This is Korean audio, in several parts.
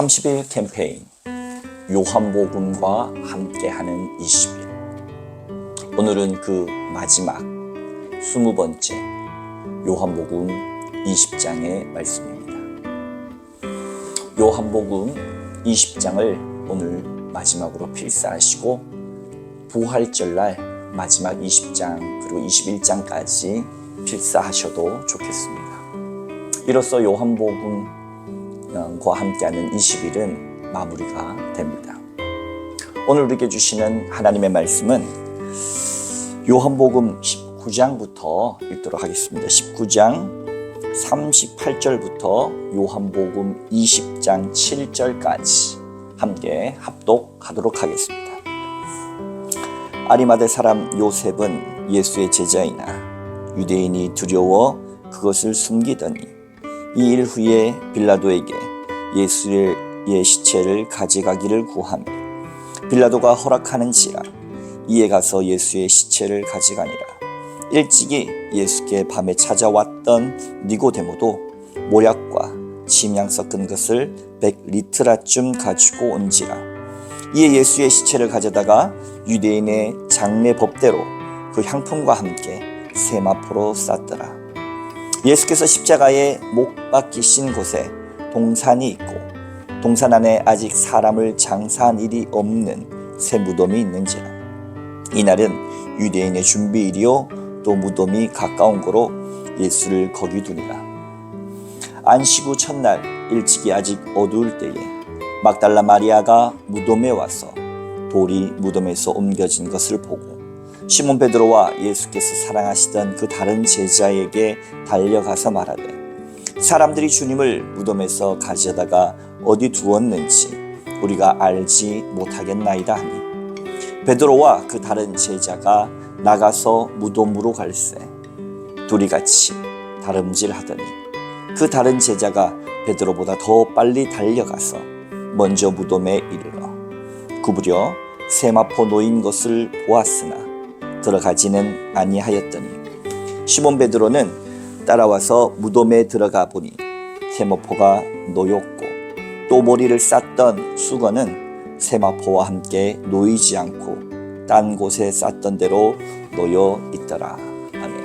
30일 캠페인 요한복음과 함께하는 20일. 오늘은 그 마지막 20번째 요한복음 20장의 말씀입니다. 요한복음 20장을 오늘 마지막으로 필사하시고 부활절날 마지막 20장 그리고 21장까지 필사하셔도 좋겠습니다. 이로써 요한복음과 함께하는 20일은 마무리가 됩니다. 오늘 우리에게 주시는 하나님의 말씀은 요한복음 19장부터 읽도록 하겠습니다. 19장 38절부터 요한복음 20장 7절까지 함께 합독하도록 하겠습니다. 아리마대 사람 요셉은 예수의 제자이나 유대인이 두려워 그것을 숨기더니 이 일 후에 빌라도에게 예수의 시체를 가져가기를 구하며 빌라도가 허락하는지라 이에 가서 예수의 시체를 가져가니라. 일찍이 예수께 밤에 찾아왔던 니고데모도 모략과 침향 섞은 것을 100리트라쯤 가지고 온지라. 이에 예수의 시체를 가져다가 유대인의 장례 법대로 그 향품과 함께 세마포로 쌌더라. 예수께서 십자가에 못 박히신 곳에 동산이 있고 동산 안에 아직 사람을 장사한 일이 없는 새 무덤이 있는지라. 이날은 유대인의 준비일이요 또 무덤이 가까운 고로 예수를 거기 두니라. 안식 후 첫날 일찍이 아직 어두울 때에 막달라 마리아가 무덤에 와서 돌이 무덤에서 옮겨진 것을 보고 시몬 베드로와 예수께서 사랑하시던 그 다른 제자에게 달려가서 말하되 사람들이 주님을 무덤에서 가져다가 어디 두었는지 우리가 알지 못하겠나이다 하니 베드로와 그 다른 제자가 나가서 무덤으로 갈새 둘이 같이 다름질하더니 그 다른 제자가 베드로보다 더 빨리 달려가서 먼저 무덤에 이르러 구부려 세마포 놓인 것을 보았으나 들어가지는 아니하였더니 시몬 베드로는 따라와서 무덤에 들어가 보니 세마포가 놓였고 또 머리를 쌌던 수건은 세마포와 함께 놓이지 않고 딴 곳에 쌌던 대로 놓여 있더라. 아멘.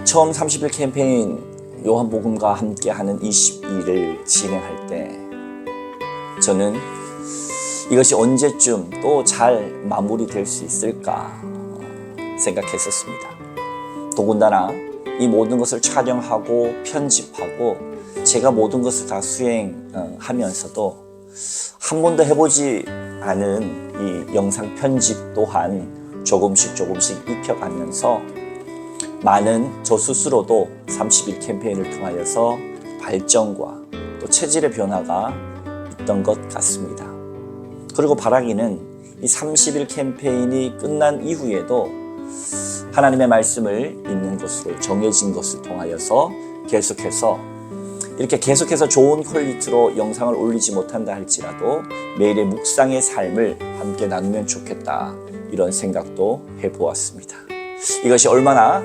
처음 30일 캠페인 요한복음과 함께하는 20일을 진행할 때 저는 이것이 언제쯤 또 잘 마무리될 수 있을까 생각했었습니다. 더군다나 이 모든 것을 촬영하고 편집하고 제가 모든 것을 다 수행하면서도 한 번도 해보지 않은 이 영상 편집 또한 조금씩 익혀가면서 많은 저 스스로도 30일 캠페인을 통하여서 발전과 또 체질의 변화가 있던 것 같습니다. 그리고 바라기는 이 30일 캠페인이 끝난 이후에도 하나님의 말씀을 읽는 것으로 정해진 것을 통하여서 계속해서 좋은 퀄리티로 영상을 올리지 못한다 할지라도 매일의 묵상의 삶을 함께 나누면 좋겠다 이런 생각도 해보았습니다. 이것이 얼마나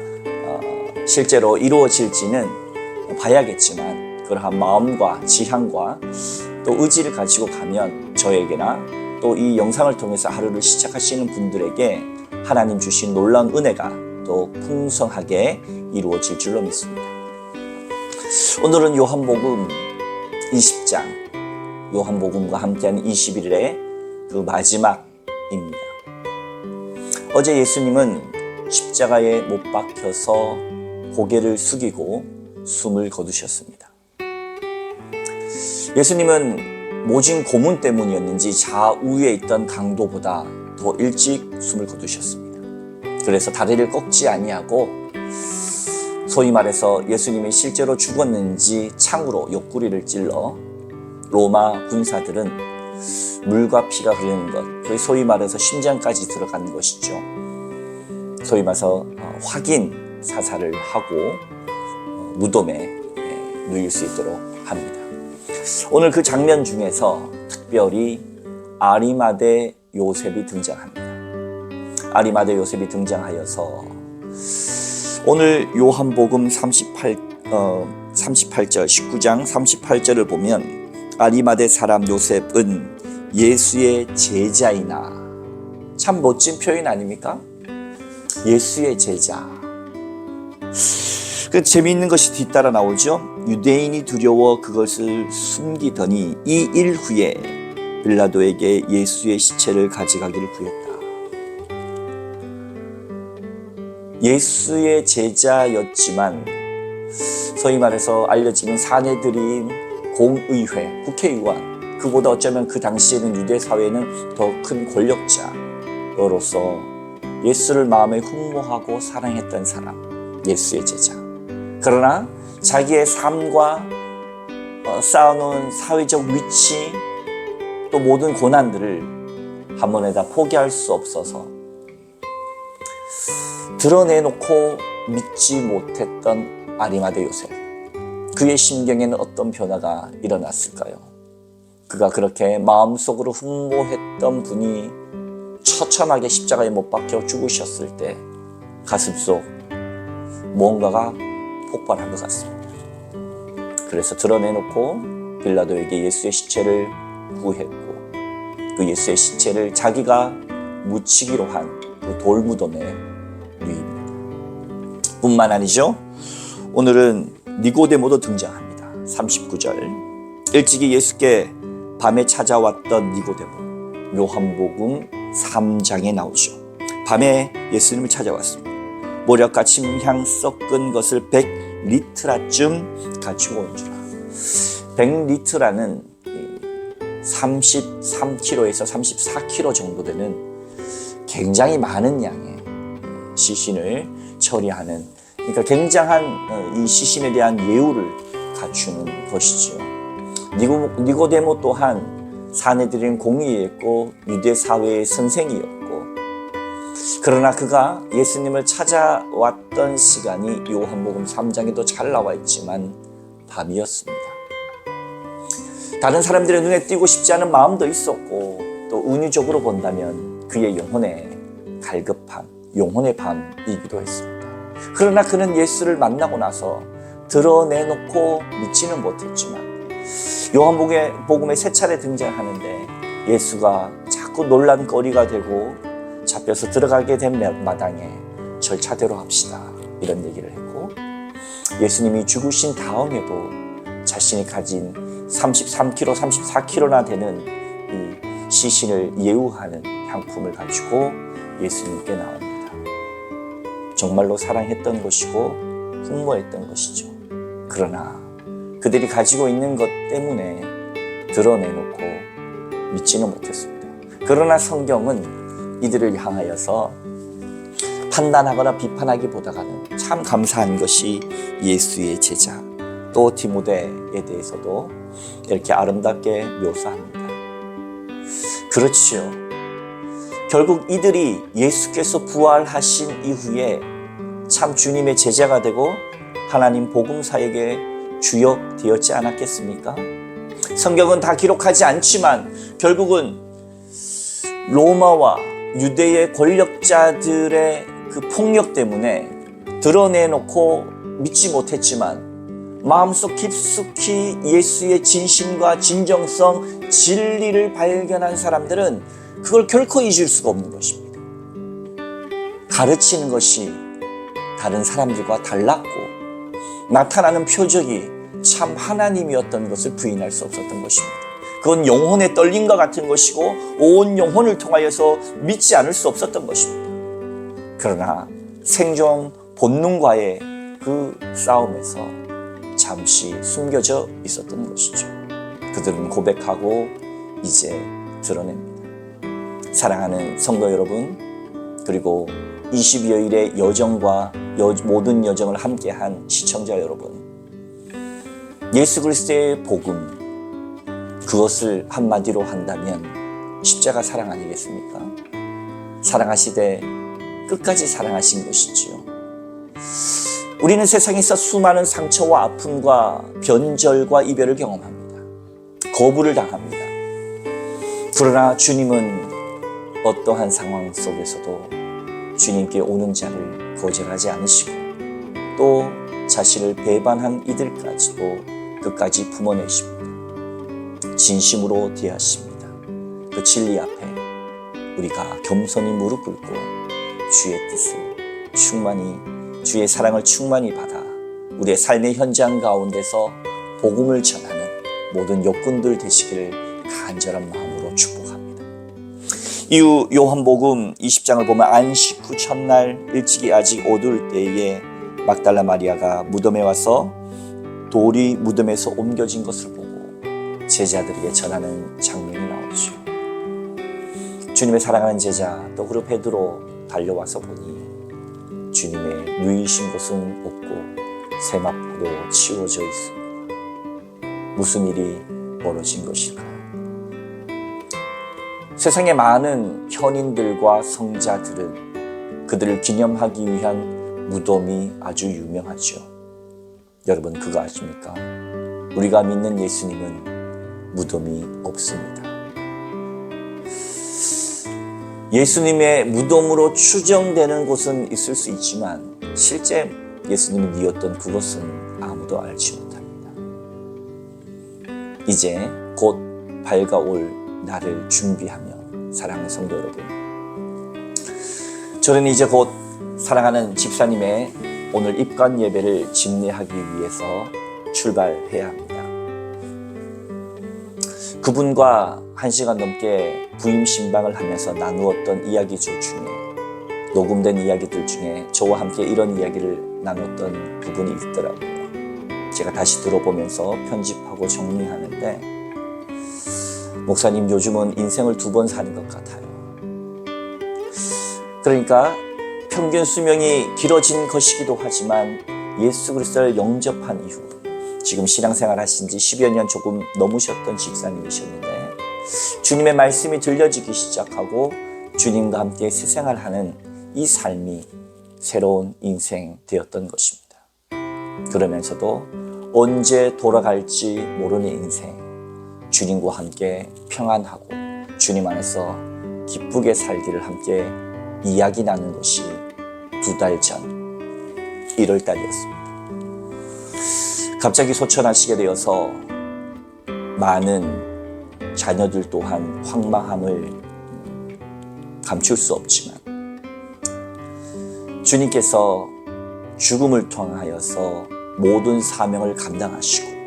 실제로 이루어질지는 봐야겠지만 그러한 마음과 지향과 또 의지를 가지고 가면 저에게나 또 이 영상을 통해서 하루를 시작하시는 분들에게 하나님 주신 놀라운 은혜가 또 풍성하게 이루어질 줄로 믿습니다. 오늘은 요한복음 20장, 요한복음과 함께하는 21일의 그 마지막입니다. 어제 예수님은 십자가에 못 박혀서 고개를 숙이고 숨을 거두셨습니다. 예수님은 모진 고문 때문이었는지 좌우에 있던 강도보다 더 일찍 숨을 거두셨습니다. 그래서 다리를 꺾지 아니하고 소위 말해서 예수님이 실제로 죽었는지 창으로 옆구리를 찔러 로마 군사들은 물과 피가 흐르는 것, 그게 소위 말해서 심장까지 들어간 것이죠. 소위 말해서 확인 사살을 하고 무덤에 누일 수 있도록 합니다. 오늘 그 장면 중에서 특별히 아리마대 요셉이 등장합니다. 아리마대 요셉이 등장하여서 오늘 요한복음 38 38절, 19장 38절을 보면 아리마대 사람 요셉은 예수의 제자이나, 참 멋진 표현 아닙니까? 예수의 제자. 그 재미있는 것이 뒤따라 나오죠. 유대인이 두려워 그것을 숨기더니 이 일 후에 빌라도에게 예수의 시체를 가져가기를 구했다. 예수의 제자였지만 소위 말해서 알려지는 사내들인 공의회, 국회의원, 그보다 어쩌면 그 당시에는 유대 사회는 더 큰 권력자로서 예수를 마음에 흠모하고 사랑했던 사람, 예수의 제자. 그러나 자기의 삶과 쌓아놓은 사회적 위치, 또 모든 고난들을 한 번에 다 포기할 수 없어서 드러내놓고 믿지 못했던 아리마대 요셉. 그의 심경에는 어떤 변화가 일어났을까요? 그가 그렇게 마음속으로 흠모했던 분이 처참하게 십자가에 못 박혀 죽으셨을 때 가슴속 무언가가 폭발한 것 같습니다. 그래서 드러내놓고 빌라도에게 예수의 시체를 구했고, 그 예수의 시체를 자기가 묻히기로 한 그 돌무덤에 누입니다. 뿐만 아니죠. 오늘은 니고데모도 등장합니다. 39절. 일찍이 예수께 밤에 찾아왔던 니고데모. 요한복음 3장에 나오죠. 밤에 예수님을 찾아왔습니다. 모략과 침향 섞은 것을 100리트라쯤 가지고 온 줄 알아. 100리트라는 33kg에서 34kg 정도 되는 굉장히 많은 양의 시신을 처리하는, 그러니까 굉장한 이 시신에 대한 예우를 갖추는 것이죠. 니고데모 또한 사내들인 공의였고 유대 사회의 선생이었고, 그러나 그가 예수님을 찾아왔던 시간이 요한복음 3장에도 잘 나와 있지만 밤이었습니다. 다른 사람들의 눈에 띄고 싶지 않은 마음도 있었고, 또 은유적으로 본다면 그의 영혼의 갈급함, 영혼의 밤이기도 했습니다. 그러나 그는 예수를 만나고 나서 드러내놓고 믿지는 못했지만 요한복음에 세 차례 등장하는데 예수가 자꾸 논란거리가 되고 잡혀서 들어가게 된 마당에 절차대로 합시다, 이런 얘기를 했고, 예수님이 죽으신 다음에도 자신이 가진 33kg, 34kg나 되는 이 시신을 예우하는 향품을 가지고 예수님께 나옵니다. 정말로 사랑했던 것이고 흠모했던 것이죠. 그러나 그들이 가지고 있는 것 때문에 드러내놓고 믿지는 못했습니다. 그러나 성경은 이들을 향하여서 판단하거나 비판하기보다는 참 감사한 것이 예수의 제자, 또 디모데에 대해서도 이렇게 아름답게 묘사합니다. 그렇지요. 결국 이들이 예수께서 부활하신 이후에 참 주님의 제자가 되고 하나님 복음사역에 주역되었지 않았겠습니까? 성경은 다 기록하지 않지만 결국은 로마와 유대의 권력자들의 그 폭력 때문에 드러내놓고 믿지 못했지만 마음속 깊숙이 예수의 진심과 진정성, 진리를 발견한 사람들은 그걸 결코 잊을 수가 없는 것입니다. 가르치는 것이 다른 사람들과 달랐고 나타나는 표적이 참 하나님이었던 것을 부인할 수 없었던 것입니다. 그건 영혼의 떨림과 같은 것이고 온 영혼을 통하여서 믿지 않을 수 없었던 것입니다. 그러나 생존 본능과의 그 싸움에서 잠시 숨겨져 있었던 것이죠. 그들은 고백하고 이제 드러냅니다. 사랑하는 성도 여러분, 그리고 20여일의 여정과 모든 여정을 함께한 시청자 여러분, 예수 그리스도의 복음, 그것을 한마디로 한다면 십자가 사랑 아니겠습니까? 사랑하시되 끝까지 사랑하신 것이지요. 우리는 세상에서 수많은 상처와 아픔과 변절과 이별을 경험합니다. 거부를 당합니다. 그러나 주님은 어떠한 상황 속에서도 주님께 오는 자를 거절하지 않으시고 또 자신을 배반한 이들까지도 끝까지 품어내십니다. 진심으로 대하십니다. 그 진리 앞에 우리가 겸손히 무릎 꿇고 주의 뜻을 충만히, 주의 사랑을 충만히 받아 우리의 삶의 현장 가운데서 복음을 전하는 모든 역군들 되시기를 간절한 마음으로 축복합니다. 이후 요한복음 20장을 보면 안식 후 첫날 일찍이 아직 어두울 때에 막달라 마리아가 무덤에 와서 돌이 무덤에서 옮겨진 것을 보고 제자들에게 전하는 장면이 나오죠. 주님의 사랑하는 제자 또그룹 베드로 달려와서 보니 주님의 누이신 곳은 없고 세마포도 치워져 있습니다. 무슨 일이 벌어진 것일까요? 세상의 많은 현인들과 성자들은 그들을 기념하기 위한 무덤이 아주 유명하죠. 여러분 그거 아십니까? 우리가 믿는 예수님은 무덤이 없습니다. 예수님의 무덤으로 추정되는 곳은 있을 수 있지만 실제 예수님이 뉘었던 그곳은 아무도 알지 못합니다. 이제 곧 밝아올 날을 준비하며 사랑하는 성도 여러분, 저는 이제 곧 사랑하는 집사님의 오늘 입관 예배를 집례하기 위해서 출발해야 합니다. 그분과 1시간 넘게 부임 신방을 하면서 나누었던 이야기들 중에, 녹음된 이야기들 중에 저와 함께 이런 이야기를 나눴던 부분이 있더라고요. 제가 다시 들어보면서 편집하고 정리하는데, 목사님 요즘은 인생을 2번 사는 것 같아요. 그러니까 평균 수명이 길어진 것이기도 하지만 예수 그리스도를 영접한 이후 지금 신앙생활 하신 지 10여 년 조금 넘으셨던 집사님이셨는데 주님의 말씀이 들려지기 시작하고 주님과 함께 새생활하는 이 삶이 새로운 인생 되었던 것입니다. 그러면서도 언제 돌아갈지 모르는 인생, 주님과 함께 평안하고 주님 안에서 기쁘게 살기를 함께 이야기 나눈 것이 2달 전 1월 달이었습니다. 갑자기 소천하시게 되어서 많은 자녀들 또한 황망함을 감출 수 없지만 주님께서 죽음을 통하여서 모든 사명을 감당하시고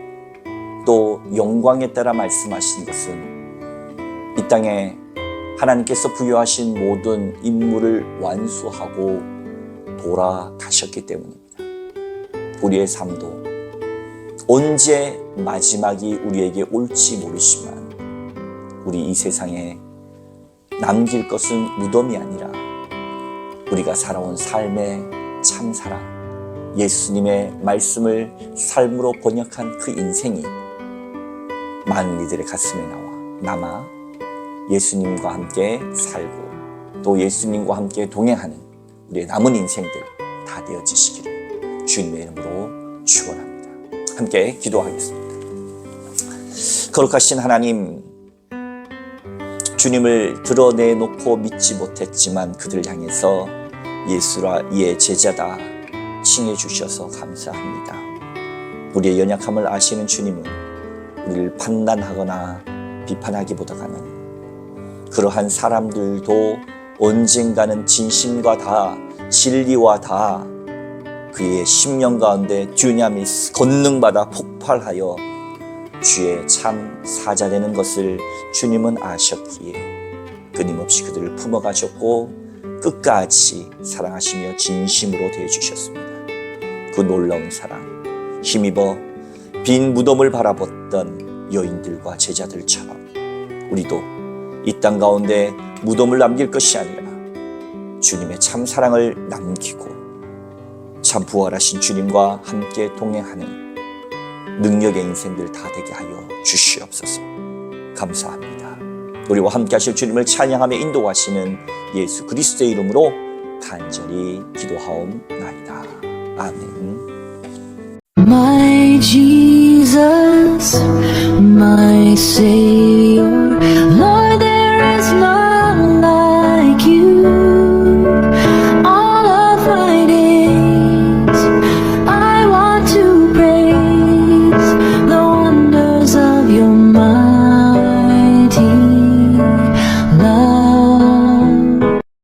또 영광에 따라 말씀하신 것은 이 땅에 하나님께서 부여하신 모든 임무를 완수하고 돌아가셨기 때문입니다. 우리의 삶도 언제 마지막이 우리에게 올지 모르지만 우리 이 세상에 남길 것은 무덤이 아니라 우리가 살아온 삶의 참사랑 예수님의 말씀을 삶으로 번역한 그 인생이 많은 이들의 가슴에 남아 예수님과 함께 살고 또 예수님과 함께 동행하는 우리의 남은 인생들 다 되어지시기를 주님의 이름으로 축원합니다. 함께 기도하겠습니다. 거룩하신 하나님, 주님을 드러내놓고 믿지 못했지만 그들 향해서 예수라 이의 제자다 칭해 주셔서 감사합니다. 우리의 연약함을 아시는 주님은 우리를 판단하거나 비판하기보다는 그러한 사람들도 언젠가는 진심과 다 진리와 다 그의 심령 가운데 듀나미스 권능받아 폭발하여 주의 참 사자되는 것을 주님은 아셨기에 끊임없이 그들을 품어가셨고 끝까지 사랑하시며 진심으로 대해주셨습니다. 그 놀라운 사랑 힘입어 빈 무덤을 바라봤던 여인들과 제자들처럼 우리도 이 땅 가운데 무덤을 남길 것이 아니라 주님의 참 사랑을 남기고 참 부활하신 주님과 함께 동행하는 능력의 인생들 다 되게 하여 주시옵소서. 감사합니다. 우리와 함께 하실 주님을 찬양하며 인도하시는 예수 그리스도의 이름으로 간절히 기도하옵나이다. 아멘. My Jesus, my Savior.